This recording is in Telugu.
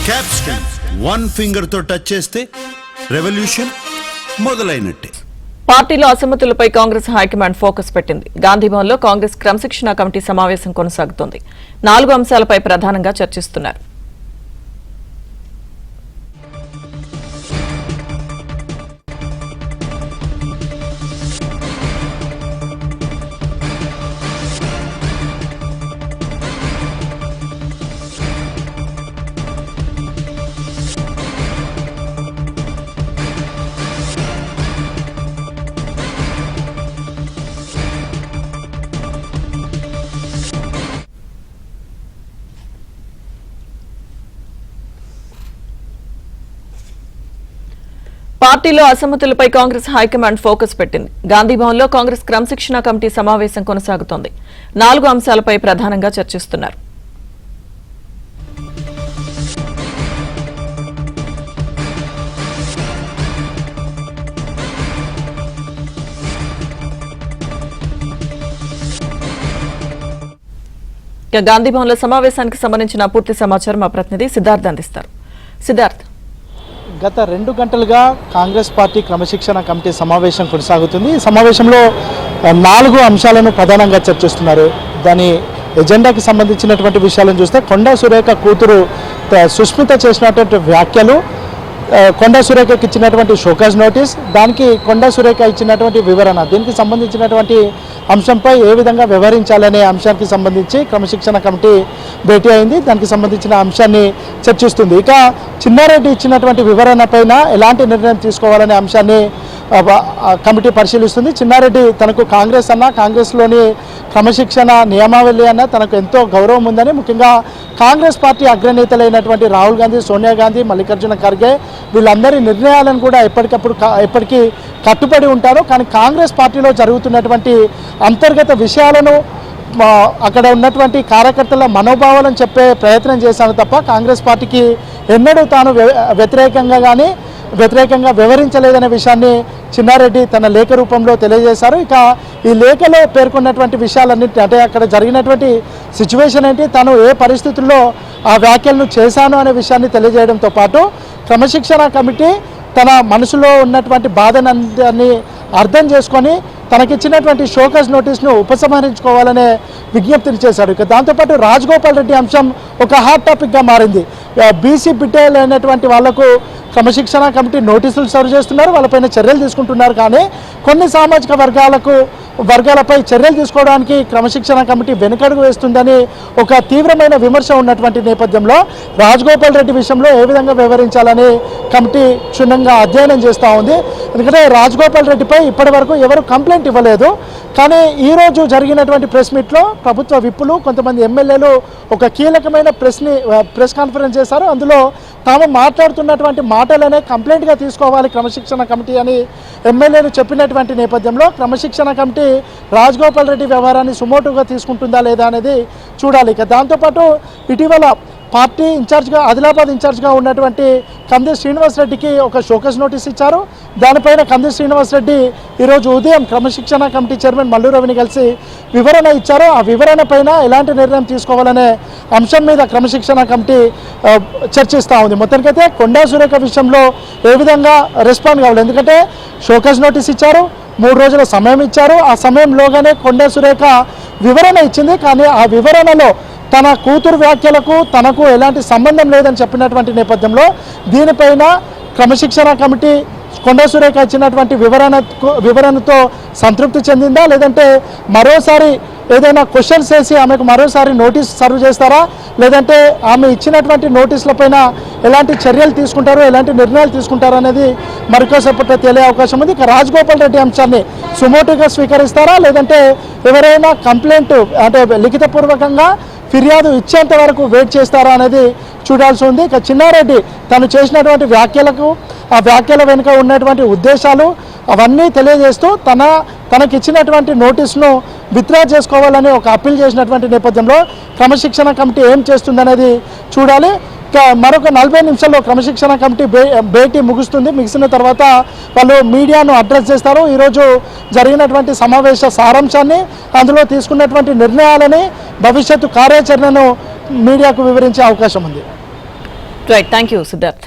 క్యాప్స్టన్ వన్ ఫింగర్ తో టచ్ చేస్తే రెవల్యూషన్ మొదలైనట్టే. పార్టీలో అసమ్మతులపై కాంగ్రెస్ హైకమాండ్ ఫోకస్ పెట్టింది. గాంధీభవన్లో కాంగ్రెస్ క్రమశిక్షణ కమిటీ సమావేశం కొనసాగుతోంది. 4 అంశాలపై ప్రధానంగా చర్చిస్తున్నారు. పార్టీలో అసమ్మతులపై కాంగ్రెస్ హైకమాండ్ ఫోకస్ పెట్టింది. గాంధీభవన్లో కాంగ్రెస్ క్రమశిక్షణ కమిటీ సమావేశం కొనసాగుతోంది. 4 అంశాలపై ప్రధానంగా చర్చిస్తున్నారు. గాంధీభవన్లో సమావేశానికి సంబంధించిన పూర్తి సమాచారం మా ప్రతినిధి సిద్ధార్థ్ అందిస్తారు. సిద్ధార్థ్, గత 2 గంటలుగా కాంగ్రెస్ పార్టీ క్రమశిక్షణ కమిటీ సమావేశం కొనసాగుతుంది. ఈ సమావేశంలో 4 అంశాలను ప్రధానంగా చర్చిస్తున్నారు. దాని ఎజెండాకి సంబంధించినటువంటి విషయాలను చూస్తే కొండా సురేఖ కూతురు సుష్మిత చేసినటువంటి వ్యాఖ్యలు, కొండా సురేఖకి ఇచ్చినటువంటి షోకాజ్ నోటీస్, దానికి కొండా సురేఖ ఇచ్చినటువంటి వివరణ, దీనికి సంబంధించినటువంటి అంశంపై ఏ విధంగా వ్యవహరించాలనే అంశానికి సంబంధించి క్రమశిక్షణ కమిటీ భేటీ అయింది. దానికి సంబంధించిన అంశాన్ని చర్చిస్తుంది. ఇక చిన్నారెడ్డి ఇచ్చినటువంటి వివరణ పైన ఎలాంటి నిర్ణయం తీసుకోవాలనే అంశాన్ని కమిటీ పరిశీలిస్తుంది. చిన్నారెడ్డి తనకు కాంగ్రెస్ అన్న, కాంగ్రెస్లోని క్రమశిక్షణ నియమావళి అన్న తనకు ఎంతో గౌరవం ఉందని, ముఖ్యంగా కాంగ్రెస్ పార్టీ అగ్రనేతలైనటువంటి రాహుల్ గాంధీ, సోనియా గాంధీ, మల్లికార్జున ఖర్గే వీళ్ళందరి నిర్ణయాలను కూడా ఎప్పటికీ కట్టుబడి ఉంటారు. కానీ కాంగ్రెస్ పార్టీలో జరుగుతున్నటువంటి అంతర్గత విషయాలను అక్కడ ఉన్నటువంటి కార్యకర్తల మనోభావాలను చెప్పే ప్రయత్నం చేశాను తప్ప కాంగ్రెస్ పార్టీకి ఎన్నడూ తాను వ్యతిరేకంగా వివరించలేదనే విషయాన్ని చిన్నారెడ్డి తన లేఖ రూపంలో తెలియజేశారు. ఇక ఈ లేఖలో పేర్కొన్నటువంటి విషయాలన్నింటి, అంటే అక్కడ జరిగినటువంటి సిచ్యువేషన్ ఏంటి, తను ఏ పరిస్థితుల్లో ఆ వ్యాఖ్యలను చేశాను అనే విషయాన్ని తెలియజేయడంతో పాటు క్రమశిక్షణ కమిటీ తన మనసులో ఉన్నటువంటి బాధనందరినీ అర్థం చేసుకొని తనకిచ్చినటువంటి షోకాజ్ నోటీస్ను ఉపసంహరించుకోవాలనే విజ్ఞప్తిని చేశాడు. ఇక దాంతోపాటు రాజగోపాల్ రెడ్డి అంశం ఒక హాట్ టాపిక్గా మారింది. బీసీ బిడ్డలు అయినటువంటి వాళ్లకు క్రమశిక్షణ కమిటీ నోటీసులు సర్వ్ చేస్తున్నారు, వాళ్ళపైన చర్యలు తీసుకుంటున్నారు. కానీ కొన్ని సామాజిక వర్గాలపై చర్యలు తీసుకోవడానికి క్రమశిక్షణ కమిటీ వెనుకడుగు వేస్తుందని ఒక తీవ్రమైన విమర్శ ఉన్నటువంటి నేపథ్యంలో రాజగోపాల్ రెడ్డి విషయంలో ఏ విధంగా వ్యవహరించాలని కమిటీ క్షుణ్ణంగా అధ్యయనం చేస్తూ ఉంది. ఎందుకంటే రాజగోపాల్ రెడ్డిపై ఇప్పటి వరకు ఎవరు కంప్లైంట్ ఇవ్వలేదు. కానీ ఈరోజు జరిగినటువంటి ప్రెస్ మీట్లో ప్రభుత్వ విప్పులు, కొంతమంది ఎమ్మెల్యేలు ఒక కీలకమైన ప్రెస్ కాన్ఫరెన్స్ చేశారు. అందులో తాము మాట్లాడుతున్నటువంటి మాటలనే కంప్లైంట్గా తీసుకోవాలి క్రమశిక్షణ కమిటీ అని ఎమ్మెల్యేలు చెప్పినటువంటి నేపథ్యంలో క్రమశిక్షణ కమిటీ రాజగోపాల్ రెడ్డి వ్యవహారాన్ని సుమోటుగా తీసుకుంటుందా లేదా అనేది చూడాలి. ఇక దాంతోపాటు ఇటీవల పార్టీ ఇన్ఛార్జ్గా, ఆదిలాబాద్ ఇన్ఛార్జ్గా ఉన్నటువంటి కంది శ్రీనివాసరెడ్డికి ఒక షోకాజ్ నోటీస్ ఇచ్చారు. దానిపైన కంది శ్రీనివాసరెడ్డి ఈరోజు ఉదయం క్రమశిక్షణ కమిటీ చైర్మన్ మల్లు రవిని కలిసి వివరణ ఇచ్చారు. ఆ వివరణ పైన ఎలాంటి నిర్ణయం తీసుకోవాలనే అంశం మీద క్రమశిక్షణ కమిటీ చర్చిస్తూ ఉంది. మొత్తానికైతే కొండా సురేఖ విషయంలో ఏ విధంగా రెస్పాండ్ కావాలి, ఎందుకంటే షోకాజ్ నోటీస్ ఇచ్చారు, 3 రోజుల సమయం ఇచ్చారు. ఆ సమయంలోగానే కొండా సురేఖ వివరణ ఇచ్చింది. కానీ ఆ వివరణలో తన కూతురు వ్యాఖ్యలకు తనకు ఎలాంటి సంబంధం లేదని చెప్పినటువంటి నేపథ్యంలో దీనిపైన క్రమశిక్షణ కమిటీ కొండా సురేఖ ఇచ్చినటువంటి వివరణతో సంతృప్తి చెందిందా, లేదంటే మరోసారి ఏదైనా క్వశ్చన్స్ వేసి ఆమెకు మరోసారి నోటీస్ సర్వ్ చేస్తారా, లేదంటే ఆమె ఇచ్చినటువంటి నోటీసులపైన ఎలాంటి చర్యలు తీసుకుంటారు, ఎలాంటి నిర్ణయాలు తీసుకుంటారు అనేది మరికోసేపట్లో తెలియ అవకాశం ఉంది. ఇక రాజగోపాల్ రెడ్డి అంశాన్ని సుమోటుగా స్వీకరిస్తారా, లేదంటే ఎవరైనా కంప్లైంట్ అంటే లిఖితపూర్వకంగా ఫిర్యాదు ఇచ్చేంత వరకు వెయిట్ చేస్తారా అనేది చూడాల్సి ఉంది. ఇక చిన్నారెడ్డి తను చేసినటువంటి వ్యాఖ్యలకు, ఆ వ్యాఖ్యల వెనుక ఉన్నటువంటి ఉద్దేశాలు అవన్నీ తెలియజేస్తూ తనకిచ్చినటువంటి నోటీసును విత్డ్రా చేసుకోవాలని ఒక అప్పీల్ చేసినటువంటి నేపథ్యంలో క్రమశిక్షణ కమిటీ ఏం చేస్తుందనేది చూడాలి. మరొక 40 నిమిషాల్లో క్రమశిక్షణ కమిటీ భేటీ ముగిసిన తర్వాత వాళ్ళు మీడియాను అడ్రస్ చేస్తారు. ఈరోజు జరిగినటువంటి సమావేశ సారాంశాన్ని, అందులో తీసుకున్నటువంటి నిర్ణయాలని, భవిష్యత్తు కార్యాచరణను మీడియాకు వివరించే అవకాశం ఉంది. Right, thank you Siddharth.